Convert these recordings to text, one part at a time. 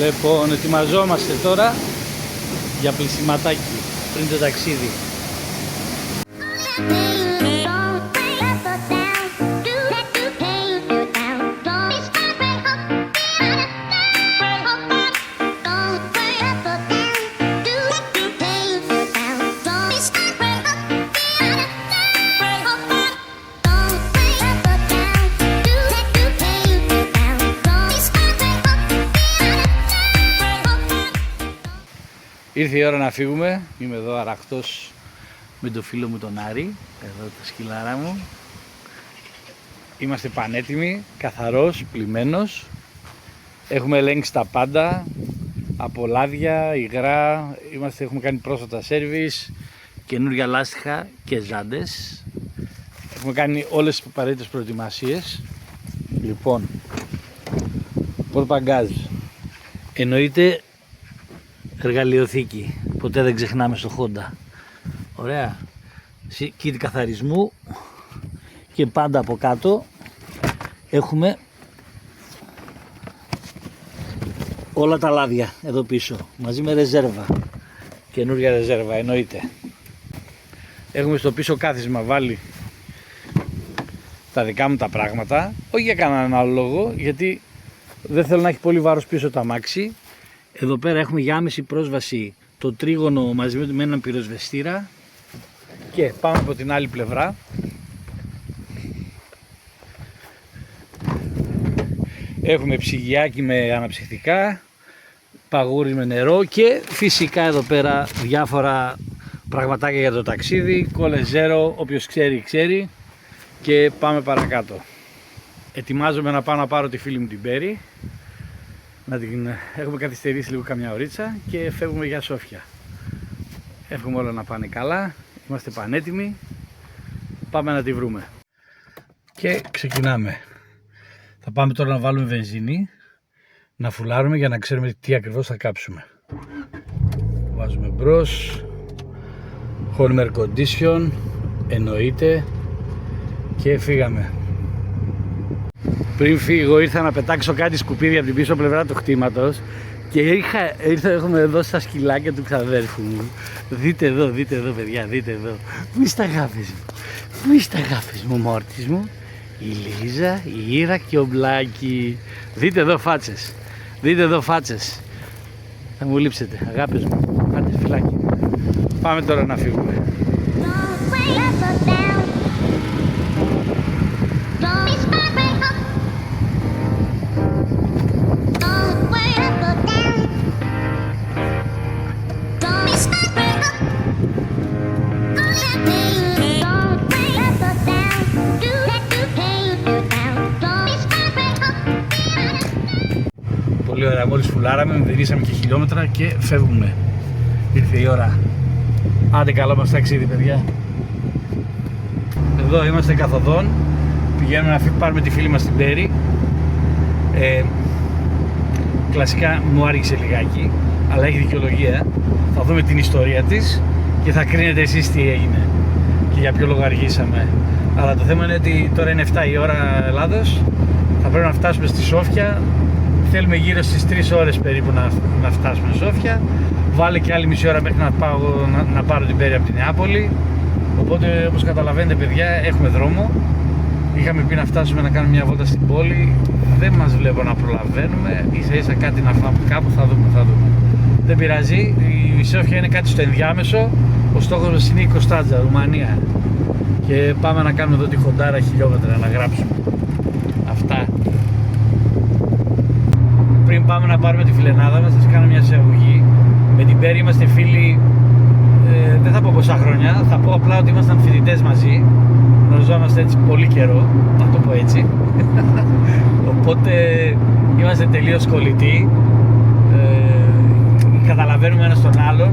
Λοιπόν, ετοιμαζόμαστε τώρα για πλησιματάκι πριν το ταξίδι. Ήρθε η ώρα να φύγουμε. Είμαι εδώ αραχτός με τον φίλο μου τον Άρη, εδώ το σκυλάρα μου. Είμαστε πανέτοιμοι, καθαρός, πλημμένος. Έχουμε ελέγξει τα πάντα, από λάδια, υγρά. Έχουμε κάνει πρόσφατα σέρβις, καινούργια λάστιχα και ζάντες. Έχουμε κάνει όλες τις απαραίτητες προετοιμασίες. Λοιπόν, πορτμπαγκάζ. Εννοείται εργαλειοθήκη, ποτέ δεν ξεχνάμε στο Honda. Ωραία. Kit καθαρισμού και πάντα από κάτω έχουμε όλα τα λάδια εδώ πίσω μαζί με ρεζέρβα, καινούργια ρεζέρβα εννοείται. Έχουμε στο πίσω κάθισμα βάλει τα δικά μου τα πράγματα, όχι για κανέναν άλλο λόγο, γιατί δεν θέλω να έχει πολύ βάρος πίσω το αμάξι. Εδώ πέρα έχουμε για άμεση πρόσβαση το τρίγωνο μαζί με έναν πυροσβεστήρα και πάμε από την άλλη πλευρά. Έχουμε ψυγιάκι με αναψυκτικά, παγούρι με νερό και φυσικά εδώ πέρα διάφορα πραγματάκια για το ταξίδι, κολεζέρο, όποιος ξέρει ξέρει, και πάμε παρακάτω. Ετοιμάζομαι να πάω να πάρω τη φίλη μου την Πέρι. Έχουμε καθυστερήσει λίγο καμιά ωρίτσα και φεύγουμε για Σόφια. Εύχομαι όλα να πάνε καλά, είμαστε πανέτοιμοι, πάμε να τη βρούμε. Και ξεκινάμε. Θα πάμε τώρα να βάλουμε βενζίνη, να φουλάρουμε για να ξέρουμε τι ακριβώς θα κάψουμε. Βάζουμε μπρος, home air condition, εννοείται, και φύγαμε. Πριν φύγω ήρθα να πετάξω κάτι σκουπίδια από την πίσω πλευρά του οχτήματος και έχουμε δώσει στα σκυλάκια του ξαδέρφου μου. Δείτε εδώ παιδιά, δείτε εδώ. Πού είναι τα γάφες μου, πού είναι τα γάφες μου, μόρτης μου? Η Λίζα, η Ήρα και ο Μπλάκη. Δείτε εδώ φάτσες, δείτε εδώ φάτσες. Θα μου λείψετε, αγάπες μου. Άντε φυλάκι. Πάμε τώρα να φύγουμε. Πολύ ωραία, μόλις φουλάραμε, μηδενίσαμε και χιλιόμετρα και φεύγουμε. Ήρθε η ώρα. Άντε καλό μας ταξίδι παιδιά. Εδώ είμαστε καθοδόν. Πηγαίνουμε να πάρουμε τη φίλη μας την Πέρι. Κλασικά μου άργησε λιγάκι, αλλά έχει δικαιολογία. Θα δούμε την ιστορία της και θα κρίνετε εσείς τι έγινε και για ποιο λόγο αργήσαμε. Αλλά το θέμα είναι ότι τώρα είναι 7 η ώρα Ελλάδος. Θα πρέπει να φτάσουμε στη Σόφια. Θέλουμε γύρω στις 3 ώρες περίπου να φτάσουμε στη Σόφια. Βάλε και άλλη μισή ώρα μέχρι να πάρω την Πέρι από την Νεάπολη. Οπότε όπως καταλαβαίνετε παιδιά, έχουμε δρόμο. Είχαμε πει να φτάσουμε να κάνουμε μια βόλτα στην πόλη. Δεν μας βλέπω να προλαβαίνουμε. Ίσα ίσα κάτι να φάμε κάπου, θα δούμε. Δεν πειράζει, η Σόφια είναι κάτι στο ενδιάμεσο. Ο στόχος μας είναι η Κωνσταντζα, Ρουμανία. Και πάμε να κάνουμε εδώ τη χοντάρα χιλιόμετρα να γράψουμε. Αυτά. Πριν πάμε να πάρουμε τη φιλενάδα μας, θα σας κάνω μια εισαγωγή. Με την Πέρι είμαστε φίλοι, δεν θα πω πόσα χρόνια, θα πω απλά ότι ήμασταν φοιτητές μαζί. Γνωριζόμαστε έτσι πολύ καιρό, να το πω έτσι. Οπότε είμαστε τελείως κολλητοί. Καταλαβαίνουμε ένας τον άλλον,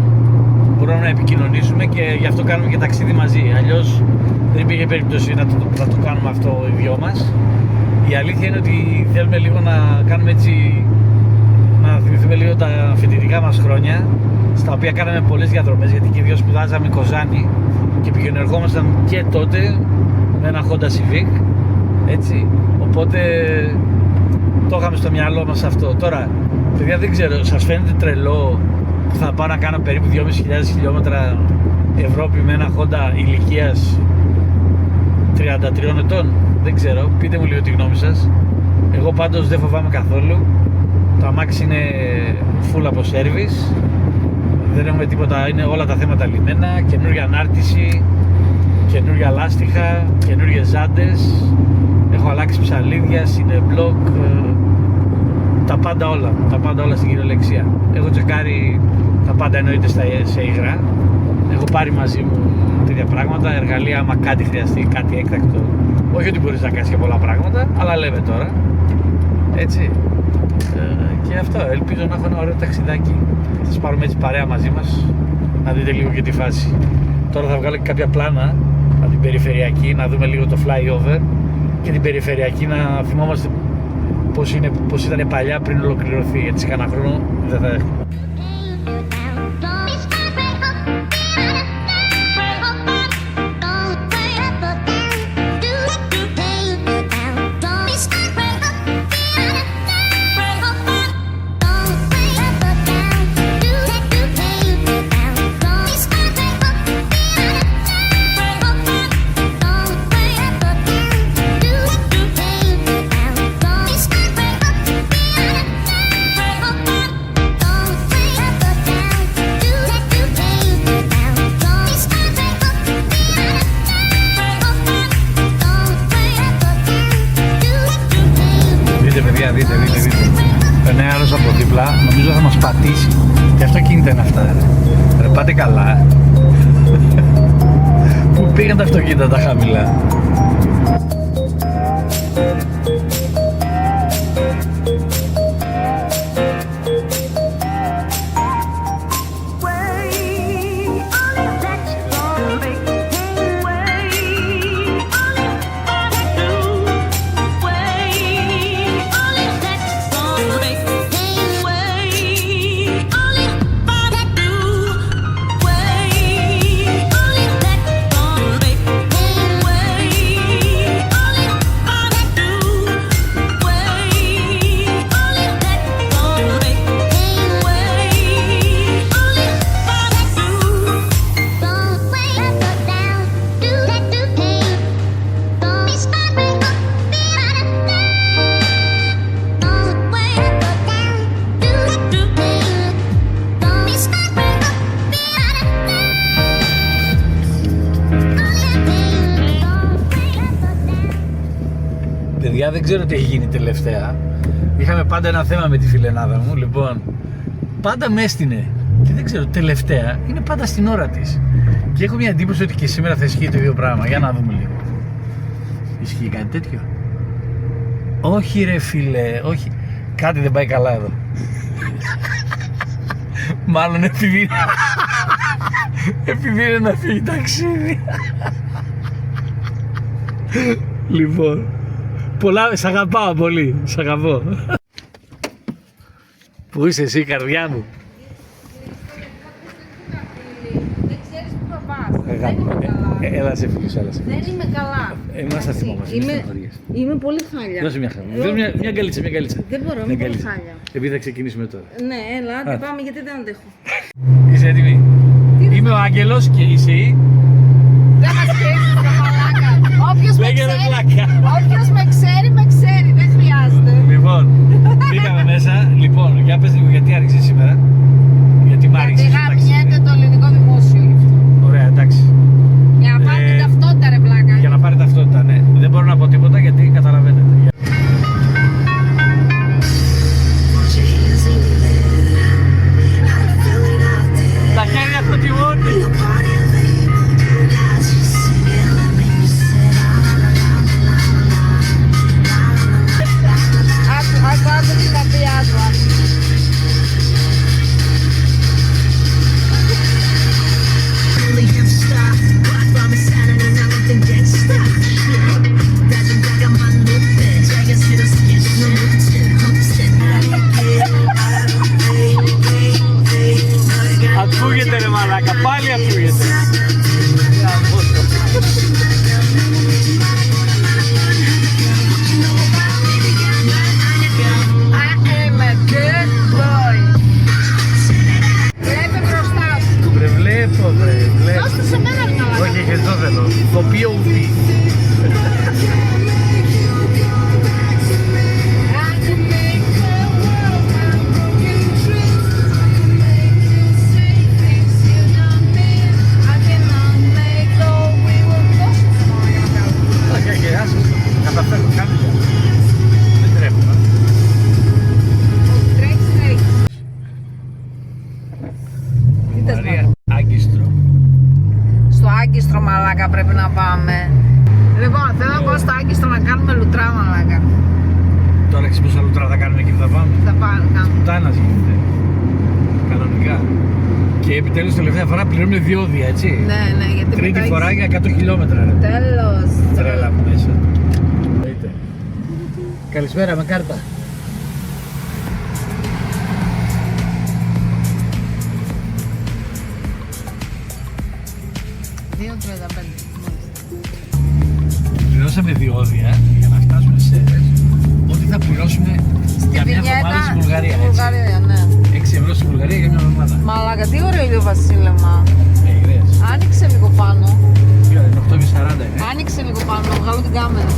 μπορούμε να επικοινωνήσουμε και γι' αυτό κάνουμε και ταξίδι μαζί. Αλλιώς δεν υπήρχε περίπτωση να το κάνουμε αυτό οι δυο μας. Η αλήθεια είναι ότι θέλουμε λίγο να κάνουμε έτσι, να θυμηθούμε λίγο τα φοιτητικά μας χρόνια, στα οποία κάναμε πολλές διαδρομές, γιατί και οι δύο σπουδάζαμε Κοζάνη και πηγαινεργόμασταν και τότε με ένα Honda Civic, έτσι. Οπότε το είχαμε στο μυαλό μας αυτό. Τώρα Παιδιά, δεν ξέρω, σας φαίνεται τρελό που θα πάω να κάνω περίπου 2.500 χιλιόμετρα Ευρώπη με ένα Honda ηλικίας 33 ετών? Δεν ξέρω, πείτε μου λίγο τη γνώμη σας. Εγώ πάντως δεν φοβάμαι καθόλου. Το αμάξι είναι full από service. Δεν έχουμε τίποτα, είναι όλα τα θέματα λυμμένα. Καινούργια ανάρτηση, καινούργια λάστιχα, καινούργιες ζάντες. Έχω αλλάξει ψαλίδια, cineblok, τα πάντα όλα στην κυριολεξία. Έχω τσεκάρει τα πάντα, εννοείται σε υγρά. Έχω πάρει μαζί μου τέτοια πράγματα, εργαλεία άμα κάτι χρειαστεί, κάτι έκτακτο. Όχι ότι μπορείς να κάνεις και πολλά πράγματα, αλλά λέμε τώρα. Έτσι. Και αυτό, ελπίζω να έχω ένα ωραίο ταξιδάκι. Θα σας πάρουμε έτσι παρέα μαζί μας, να δείτε λίγο και τη φάση. Τώρα θα βγάλω και κάποια πλάνα από την περιφερειακή, να δούμε λίγο το flyover και την περιφερειακή, να θυμόμαστε πώς ήταν παλιά πριν ολοκληρωθεί, γιατί σε κανένα χρόνο δεν θα έχουμε. Δείτε. Περνάει άλλος από δίπλα, νομίζω θα μας πατήσει. Τι αυτοκίνητα είναι αυτά, ρε πάτε καλά. Πού πήγαν τα αυτοκίνητα τα χαμηλά? Παιδιά, δεν ξέρω τι έχει γίνει τελευταία. Είχαμε πάντα ένα θέμα με τη φιλενάδα μου, λοιπόν. Πάντα με έστεινε. Και δεν ξέρω, τελευταία είναι πάντα στην ώρα της. Και έχω μια εντύπωση ότι και σήμερα θα ισχύει το ίδιο πράγμα. Για να δούμε λίγο. Ισχύει κάτι τέτοιο? Όχι ρε φίλε, όχι. Κάτι δεν πάει καλά εδώ. Μάλλον επειδή είναι να φύγει ταξίδι. Λοιπόν, πολλά, σ' αγαπάω πολύ, σ' αγαπώ. Πού είσαι εσύ, καρδιά μου? Δεν ξέρεις που θα πας. Δεν είμαι καλά. Έλα σε φίλους, έλα σε φίλους. Δεν είμαι καλά. Εμάς θα θυμόμαστε, είμαι πολύ χάλια. Δώσε μια χαρά. Μια γκαλίτσα, μια γκαλίτσα. Δεν μπορώ, είμαι πολύ χάλια. Επειδή θα ξεκινήσουμε τώρα. Ναι, έλα, άντε πάμε γιατί δεν αντέχω. Είσαι έτοιμη? Είμαι ο Άγγελος και είσαι η... Δεν μας ξέρεις τα μαλάκα. Όποιος με ξέρει, δεν χρειάζεται. Λοιπόν, μπήκαμε μέσα. Λοιπόν, για πες λίγο γιατί άρχισες σήμερα. Γιατί μ' άρχισες. Γιατί γαμιέται το ελληνικό δημόσιο γι' αυτό. Ωραία, εντάξει. Για να πάρει ταυτότητα ρε βλάκα. Για να πάρει ταυτότητα, ναι. Δεν μπορώ να πω τίποτα γιατί καταλαβαίνετε. Τα χέρια στο τιμόνι. Άκου την καρδιά του. Ακούγεται ρε μαλάκα, πάλι ακούγεται. I am a good boy. μαλάκα πρέπει να πάμε. Λοιπόν, θέλω να πάω στο Άγκιστρο να κάνουμε λουτρά, μαλάκα. Τώρα ξέρεις πόσα λουτρά θα κάνουμε και θα πάμε. Θα κάνουμε. Τάνας γίνεται. Κανονικά. Και επιτέλους τελευταία φορά πληρώνουμε διόδια, έτσι. Ναι, γιατί Τρίτη φορά για 100 χιλιόμετρα. Ρε. Τέλος. Τρέλα μου μέσα. Καλησπέρα με κάρτα. Πληρώσαμε διόδια για να φτάσουμε σε ότι θα πληρώσουμε για μια εβδομάδα στη Βουλγαρία. Στη Βουλγαρία, ναι. 6 ευρώ στη Βουλγαρία για μια εβδομάδα. Μαλάκα, τι ωραίο ηλιοβασίλεμα. Είδες. Άνοιξε λίγο πάνω. Είναι 8,40 είναι. Άνοιξε λίγο πάνω, να βγάλω την κάμερα.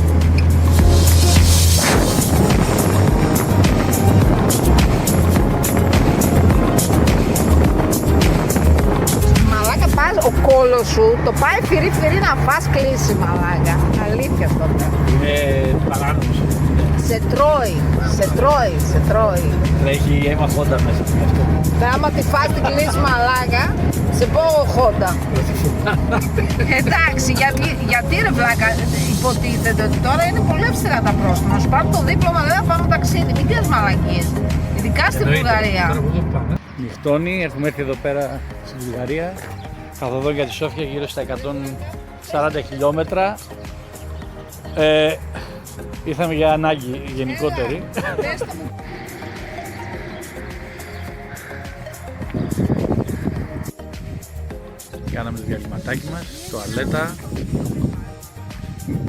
Μαλάκα, πας, ο κόλος σου το πάει φυρί να φας κλείσει, μαλάκα. Αλήθεια τότε. Είναι παράνομος. Σε τρώει. Έχει αίμα Honda μέσα από αυτό. Άμα τη φας την κλείσει, μαλάκα, σε πω Honda. Εντάξει, γιατί ρε βλάκα, υποτίθεται ότι τώρα είναι πολύ αυστηρά τα πρόστιμα. Σου πάρω το δίπλωμα, δεν θα πάμε ταξίδι. Μην τις μαλακίες. Ειδικά στη Βουλγαρία. Νυχτώνει, έχουμε έρθει εδώ πέρα στη Βουλγαρία. Καθοδόν για τη Σόφια γύρω στα 140 χιλιόμετρα. Ήρθαμε για ανάγκη γενικότερη. Κάναμε το διαλυματάκι μας, τουαλέτα.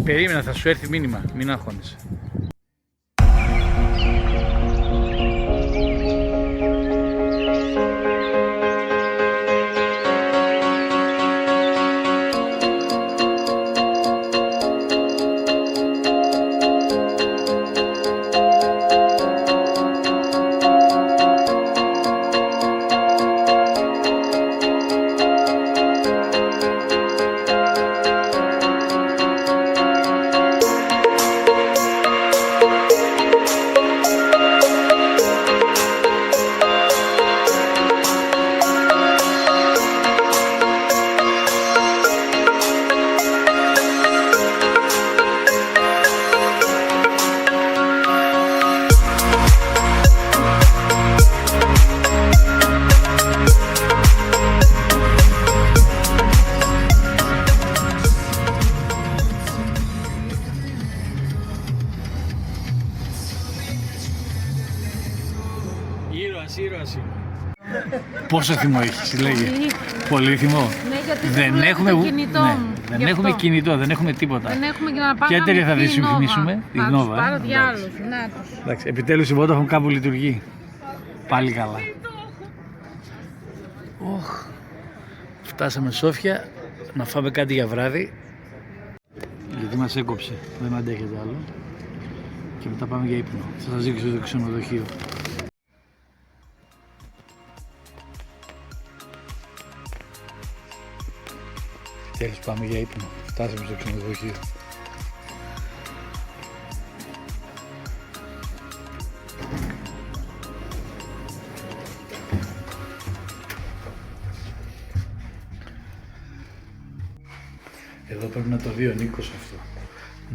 Περίμενα, θα σου έρθει μήνυμα, μην αγχώνεσαι. Ήρωας. Πόσο θυμό έχεις, λέγε. Πολύ θυμό. Ναι, γιατί Δεν έχουμε το κινητό μου. Δεν έχουμε κινητό, δεν έχουμε τίποτα. Δεν έχουμε και να πάμε. Ποια εταιρεία θα δημιουργήσουμε, η Nova. Πάρω διάλογο. Να τους. Εντάξει, επιτέλους η Vodafone κάπου λειτουργεί. Πάλι καλά. Φτάσαμε Σόφια να φάμε κάτι για βράδυ. Γιατί μας έκοψε, δεν αντέχεται άλλο. Και μετά πάμε για ύπνο. Θα σας δείξω το ξενοδοχείο. Τέλος, πάμε για ύπνο. Φτάσαμε στο ξενοδοχείο. Εδώ πρέπει να το δει ο Νίκος αυτό.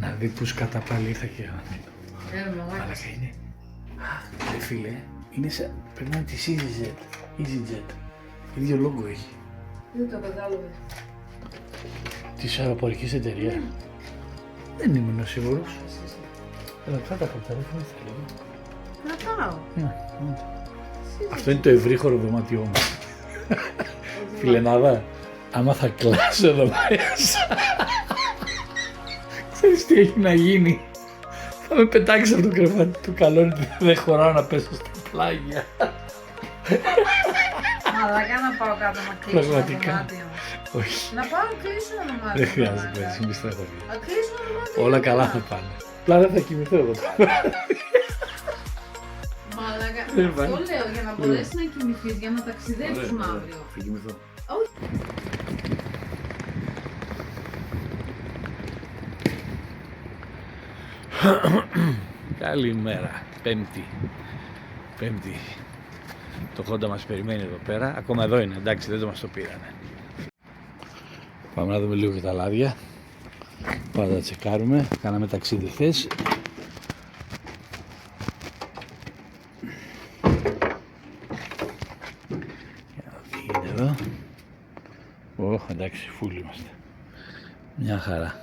Να δει που κατά πάλι ήρθα και μαλάκα είναι. Ρε φίλε, είναι σαν... πρέπει να είναι της EasyJet. Ίδιο λόγο έχει. Δεν το κατάλαβε. Της αεροπορικής εταιρείας. Δεν ήμουν σίγουρος. Έλα, θα τα κρατάρω, δεν θα λέγω. Κρατάω. Αυτό είναι το ευρύχωρο δωμάτιό μου. Φιλενάδα, άμα θα κλάσω εδώ μέσα, ξέρεις τι έχει να γίνει. Θα με πετάξει από το κρεβάτι του καλόνι, δεν χωράω να πέσω στα πλάγια. Μαλάκα να πάω κάτω να κλείσω το Πραγματικά. δωμάτιο. Όχι, Να πάω να κλείσω το δωμάτιο. δεν χρειάζεται έτσι, μη στραχωρείς. Να κλείσω το δωμάτιο. Όλα καλά θα πάνε. Απλά δεν θα κοιμηθώ εδώ. Μαλάκα, Δεν αυτό πάνε. λέω για να μπορέσει να κοιμηθείς, για να ταξιδέψουμε αύριο. Θα κοιμηθώ. Καλημέρα, Πέμπτη. Το Honda μας περιμένει εδώ πέρα. Ακόμα εδώ είναι, εντάξει, δεν το μας το πήρανε. Πάμε να δούμε λίγο και τα λάδια. Πάντα τα τσεκάρουμε. Κάναμε ταξίδι χθες. Τι γίνεται εδώ. Εντάξει, φουλ είμαστε. Μια χαρά.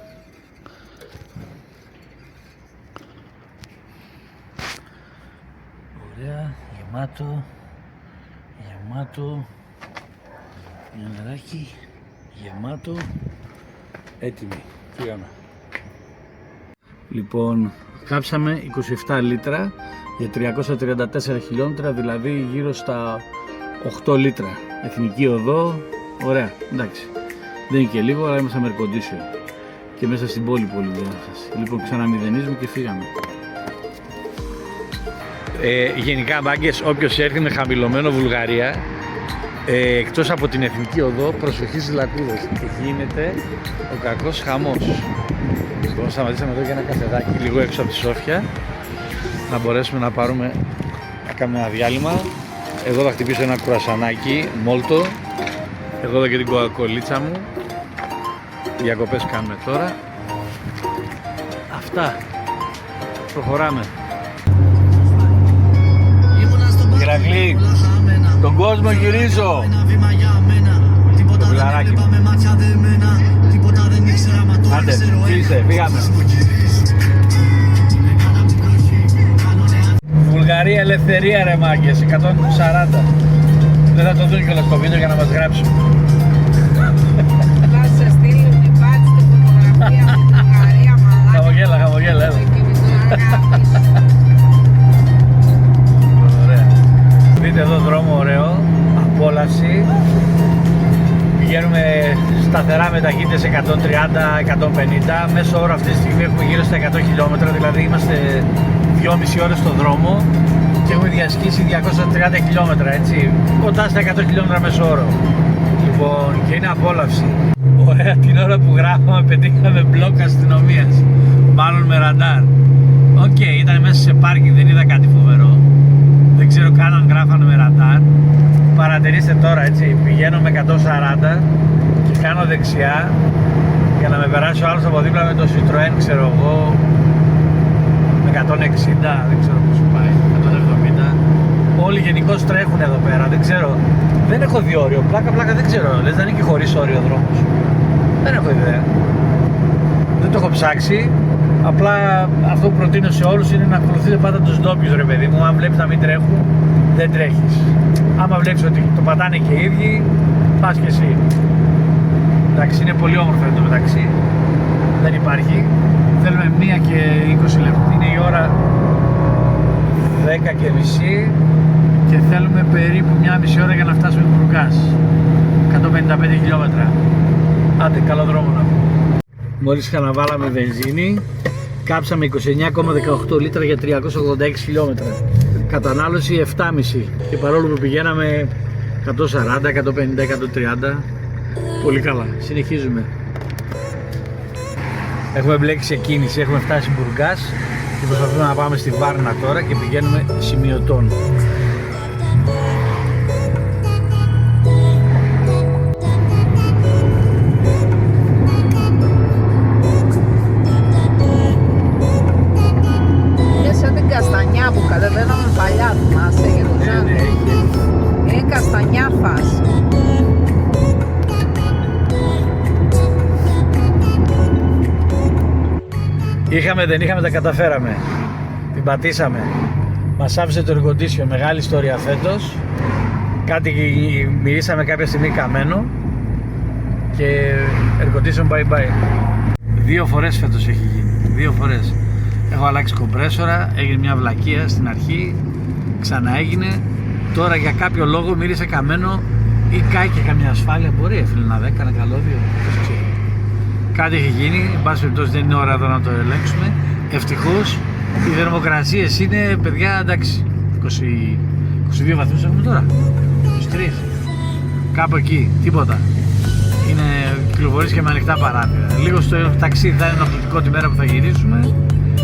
Ωραία, γεμάτο. Μια νεράκι. Γεμάτο. Έτοιμοι. Φύγαμε. Λοιπόν, κάψαμε 27 λίτρα για 334 χιλιόμετρα, δηλαδή γύρω στα 8 λίτρα. Εθνική οδό, ωραία, εντάξει. Δεν είναι και λίγο, αλλά είμαστε με air condition. Και μέσα στην πόλη πολύ διάσταση. Λοιπόν, ξαναμηδενίζουμε και φύγαμε. Γενικά, μπάγκες, όποιος έρθει με χαμηλωμένο Βουλγαρία, εκτός από την εθνική οδό, προσοχή στις λακκούδες και γίνεται ο κακός χαμός. Λοιπόν, σταματήσαμε εδώ για ένα καφεδάκι λίγο έξω από τη Σόφια, να μπορέσουμε να πάρουμε, να κάνουμε ένα διάλειμμα. Εγώ θα χτυπήσω ένα κουρασανάκι μόλτο, εγώ εδώ και την κοκακολίτσα μου. Διακοπές κάνουμε τώρα. Αυτά, προχωράμε. Ηρακλή, τον κόσμο γυρίζω. Το φιλαράκι μου. Άντε, κλείστε, πήγαμε. Βουλγαρία, ελευθερία ρε μάγκες, 140. Δεν θα το δουν κιόλας το βίντεο για να μας γράψουν. Θα σας στείλουν την πάτη στη φωτογραφία από την Βουλγαρία, μαλάκα. Χαμογέλα, έλα. Δείτε εδώ δρόμο ωραίο, απόλαυση. Πηγαίνουμε σταθερά με ταχύτητες 130-150. Μέσο όρο αυτή τη στιγμή έχουμε γύρω στα 100 χιλιόμετρα, δηλαδή είμαστε 2,5 ώρες στον δρόμο και έχουμε διασχίσει 230 χιλιόμετρα, έτσι, κοντά στα 100 χιλιόμετρα μέσο όρο. Λοιπόν, και είναι απόλαυση. Ωραία, την ώρα που γράφαμε πετύχαμε μπλοκ αστυνομίας, μάλλον με ραντάρ. Οκ, ήταν μέσα σε πάρκινγκ, δεν είδα κάτι φοβερό. Δεν ξέρω καν αν γράφανε με ραντάρ. Παρατηρήστε τώρα, έτσι, πηγαίνω με 140 και κάνω δεξιά για να με περάσει ο άλλος από δίπλα με το Citroën, ξέρω εγώ, με 160, δεν ξέρω πώς πάει, 170. Όλοι γενικώς τρέχουν εδώ πέρα, δεν ξέρω, δεν έχω δει όριο, πλάκα δεν ξέρω, λες δεν είναι και χωρίς όριο ο δρόμος. Δεν έχω ιδέα, δεν το έχω ψάξει. Απλά αυτό που προτείνω σε όλους είναι να ακολουθείτε πάντα τους ντόπιους, ρε παιδί μου. Αν βλέπεις να μην τρέχουν, δεν τρέχεις. Άμα βλέπεις ότι το πατάνε και οι ίδιοι, πας και εσύ. Εντάξει, είναι πολύ όμορφο εδώ μεταξύ. Δεν υπάρχει. Θέλουμε 1 και 20 λεπτά. Είναι η ώρα 10 και μισή και θέλουμε περίπου 1,5 ώρα για να φτάσουμε στο Μπουργκάς. 155 χιλιόμετρα. Άντε, καλό δρόμο να πούμε. Μόλις ξαναβάλαμε βενζίνη, κάψαμε 29,18 λίτρα για 386 χιλιόμετρα. Κατανάλωση 7,5 και παρόλο που πηγαίναμε 140, 150, 130, πολύ καλά. Συνεχίζουμε. Έχουμε μπλέξει σε κίνηση, έχουμε φτάσει Μπουργκάς και προσπαθούμε να πάμε στη Βάρνα τώρα και πηγαίνουμε σημειωτών. Που κατεβαίναμε παλιά, θυμάσαι, για το Ζάνι. Είναι καστανιά φάση. Δεν είχαμε, τα καταφέραμε. Την πατήσαμε. Μας άφησε το air condition, μεγάλη ιστορία φέτος. Κάτι μυρίσαμε κάποια στιγμή καμένο και air condition bye bye. 2 φορές φέτος έχει γίνει, 2 φορές. Έχω αλλάξει κομπρέσορα, έγινε μια βλακεία στην αρχή, ξαναέγινε. Τώρα για κάποιο λόγο μύρισε καμένο ή κάηκε καμιά ασφάλεια. Μπορεί φίλε να δει, κανένα καλώδιο, ποιος ξέρει. Κάτι έχει γίνει, εν πάση περιπτώσει δεν είναι ώρα εδώ να το ελέγξουμε. Ευτυχώς οι θερμοκρασίες είναι, παιδιά, εντάξει, 22 βαθμούς έχουμε τώρα, 23, κάπου εκεί, τίποτα. Είναι κυκλοφορείς και με ανοιχτά παράθυρα. Λίγο στο ταξίδι θα είναι ενοχλητικό τη μέρα που θα γυρίσουμε.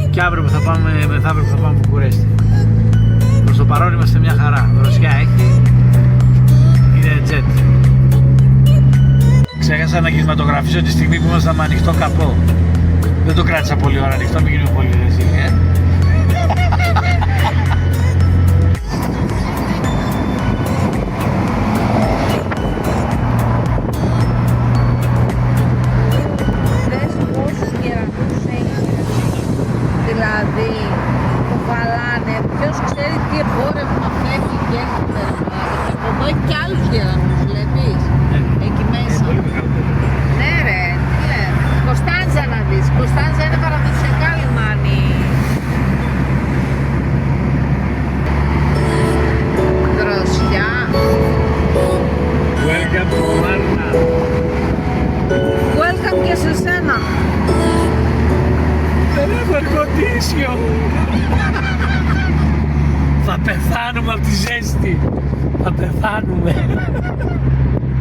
Και αύριο που θα πάμε, μεθαύριο που θα πάμε Βουκουρέστι. Προς το παρόν είμαστε μια χαρά. Δροσιά έχει. Είναι jet. Ξέχασα ξέχασα να κινηματογραφήσω τη στιγμή που ήμασταν με ανοιχτό καπό. Δεν το κράτησα πολύ ώρα ανοιχτό, μην γίνουμε πολύ ρεζίλοι, Δες πόσους κερατούς έχει. Δηλαδή, το βαλάνε. Ποιος ξέρει τι εμπόρευμα φεύγει και έρχεται. Από εδώ έχει κι άλλους γερανούς, βλέπεις. Εκεί μέσα. Ναι ρε, τι λες. Κωνσταντζα να δεις. Κωνσταντζα είναι παραδοσιακά λιμάνι. Δροσιά. Welcome to Varna. Welcome και σε σένα. Δεν έχω εργοτήσιο. Θα πεθάνουμε από τη ζέστη. Θα πεθάνουμε.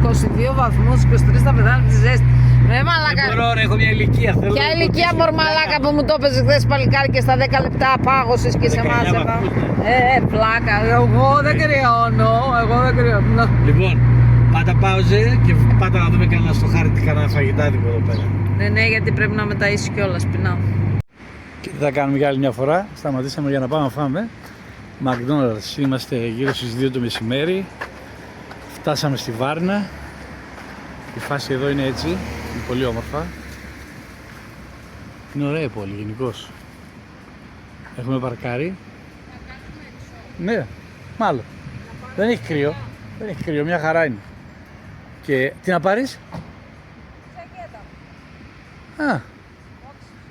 22 βαθμούς, 23 θα πεθάνω από τη ζέστη. Ρε μαλάκα. Δεν μπορώ, ρε, έχω μια ηλικία. Ποια ηλικία μορμαλάκα που μου το έπαιζε χθες παλικάρι και στα 10 λεπτά πάγωσες και σε 19 εμάς εδώ. βαθμούς, Πλάκα. Εγώ δεν κρυώνω. Εγώ δεν κρυώνω. Λοιπόν, πάτα πάουζε και πάτα να δούμε κανένα στο χάρτη κανένα φαγητάδικο εδώ πέρα. Ναι, γιατί πρέπει να μεταΐσεις κιόλας, πεινάω. Και τι θα κάνουμε για άλλη μια φορά. Σταματήσαμε για να πάμε να φάμε. McDonald's, είμαστε γύρω στις 2 το μεσημέρι. Φτάσαμε στη Βάρνα. Η φάση εδώ είναι έτσι, είναι πολύ όμορφα. Είναι ωραία η πόλη γενικώς. Έχουμε παρκάρει. Ναι, μάλλον. Δεν έχει κρύο. Δεν έχει κρύο, μια χαρά είναι. Και τι να πάρεις? Α,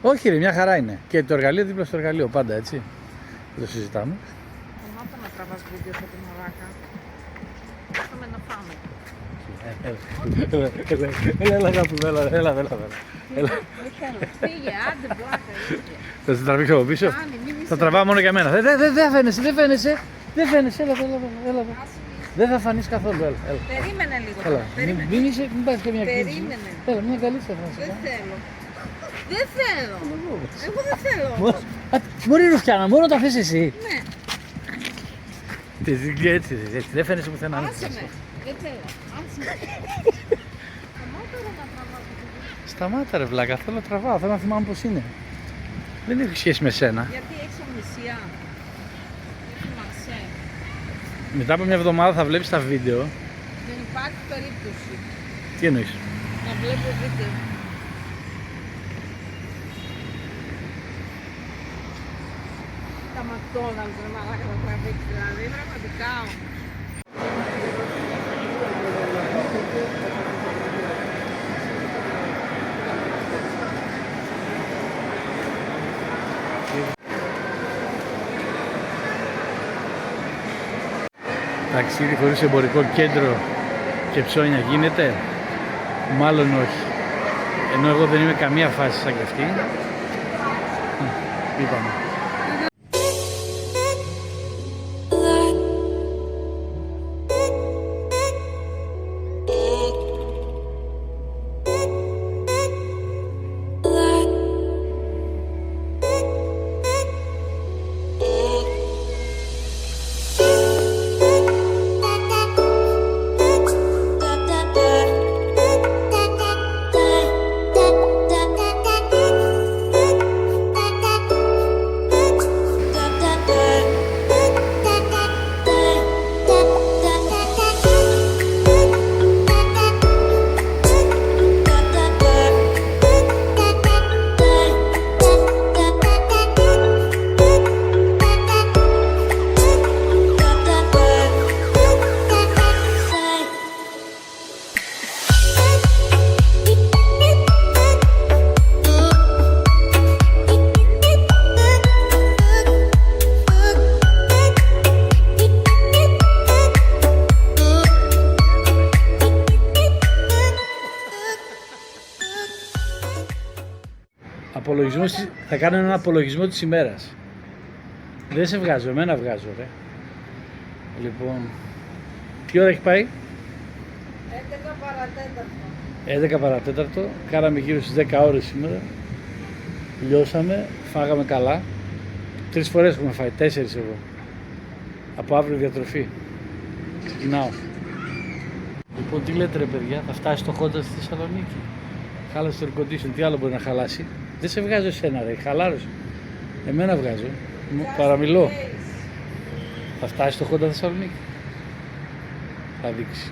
όχι ρε, μια χαρά είναι. Και το εργαλείο δίπλα στο εργαλείο, πάντα έτσι. Δεν το συζητάμε. Σταμάτα να τραβάς βίντεο από τη μαλάκα. Πάμε να φάμε. Έλα αγάπη, έλα. Μη θέλω. Φύγε, άντε πλάκα. Θα σε τραβήξω από πίσω. Θα τραβάω μόνο για μένα. Δεν φαίνεσαι. Έλα. Δεν θα φανείς καθόλου, έλα. Περίμενε λίγο. Έλα. Περίμενε. Μην πάρεις και μια κίνηση. Περίμενε. Έλα, μια καλή θα φανείς. Δεν θέλω. Δεν θέλω. Εγώ δεν θέλω. Μπορεί Ρουφιάνα, μόνο τα θες εσύ. Ναι. Έτσι, δεν φαίνεσαι πουθενά. Άσε με. Δεν θέλω. Άσε με. Σταμάτα ρε βλάκα, θέλω να τραβάω, θέλω να θυμάμαι πως είναι. Δεν έχει σχέση με σένα. Γιατί έχεις αμνησία. Δεν θυμάσαι. Μετά από μια εβδομάδα θα βλέπεις τα βίντεο. Δεν υπάρχει περίπτωση Τι εννοείς? να βλέπω βίντεο. Τα McDonald's ρε μαλάκα θα τραβήξει δηλαδή, πραγματικά όμως. Ταξίδι χωρίς εμπορικό κέντρο και ψώνια γίνεται? Μάλλον όχι. Ενώ εγώ δεν είμαι καμία φάση σαν και αυτή. Είπαμε. Θα κάνω έναν απολογισμό της ημέρας. Δεν σε βγάζω, εμένα βγάζω ρε. Λοιπόν, τι ώρα έχει πάει? 11 παρατέταρτο. 11 παρατέταρτο, κάναμε γύρω στις 10 ώρες σήμερα. Λιώσαμε, φάγαμε καλά. 3 φορές έχουμε φάει, 4 εγώ. Από αύριο διατροφή. Ξεκινάω. Λοιπόν, τι λέτε ρε παιδιά, θα φτάσει το Honda στη Θεσσαλονίκη? Χάλασε το air condition, τι άλλο μπορεί να χαλάσει? Δεν σε βγάζω εσένα ρε, χαλάρωσε. Εμένα βγάζω, παραμιλώ. Θα φτάσει το Honda Θεσσαλονίκη? Θα δείξει.